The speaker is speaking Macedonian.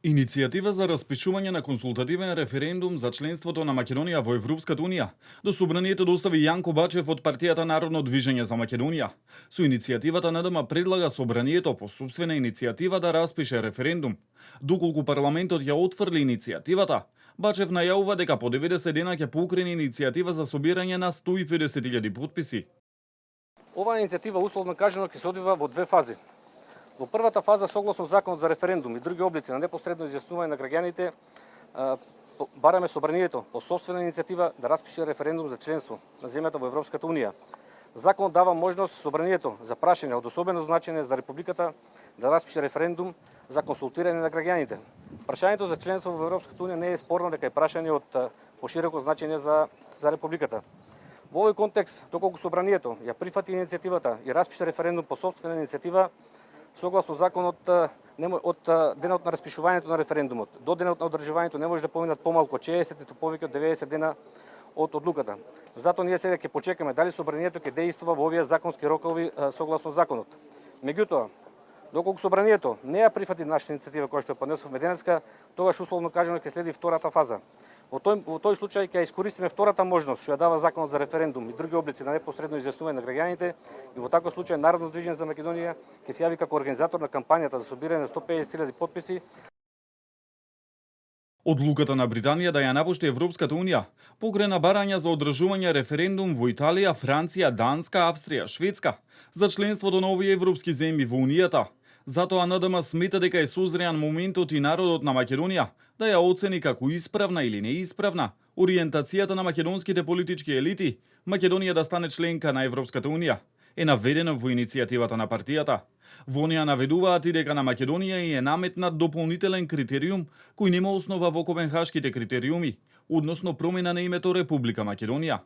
Иницијатива за распишување на консултативен референдум за членството на Македонија во Европската Унија до собранието достави Јанко Бачев од партијата Народно движење за Македонија. Со иницијативата НДМ предлага собранието по собствена иницијатива да распише референдум. Доколку парламентот ја отфрли иницијативата, Бачев најавува дека по 90 дена ќе покрене иницијатива за собирање на 150.000 потписи. Оваа иницијатива условно кажано ќе се одвива во две фази. Во првата фаза, согласно Законот за референдум и други облици на непосредно изјаснување на граѓаните, бараме собранието по собствена иницијатива да распише референдум за членство на земјата во Европската Унија. Законот дава можност собранието за прашање од особено значење за Републиката да распише референдум за консултирање на граѓаните. Прашањето за членство во Европската Унија не е спорно дека е прашање од пошироко значење за Републиката. Во овој контекст, доколку собранието ја прифати иницијативата и распише референдум по собствена иницијатива, согласно законот од денот на распишувањето на референдумот до денот на одржувањето не може да поминат помалку од 60 и повеќе од 90 дена од одлуката. Затоа ние сега ќе почекаме дали собранието ќе действува во овие законски рокови согласно законот. Меѓутоа, доколку собранието не ја прифати нашата иницијатива која што ја поднесовме денеска, тогаш условно кажано ќе следи втората фаза. Во тој случај ќе искористиме втората можност што ја дава Законот за референдум и други облици на непосредно изјаснување на граѓаните и во таков случај Народно движење за Македонија ќе се јави како организатор на кампањата за собирање на 150.000 потписи. Одлуката на Британија да ја напушти Европската Унија покрена барања за одржување референдум во Италија, Франција, Данска, Австрија, Шведска за членството на овие европски земји во Унијата. Затоа НДМ смета дека е созреан моментот и народот на Македонија да ја оцени како исправна или неисправна ориентацијата на македонските политички елити Македонија да стане членка на Европската Унија. Е наведено во иницијативата на партијата. Во неа наведуваат и дека на Македонија е наметнат дополнителен критериум кој нема основа во Копенхашките критериуми, односно промена на името Република Македонија.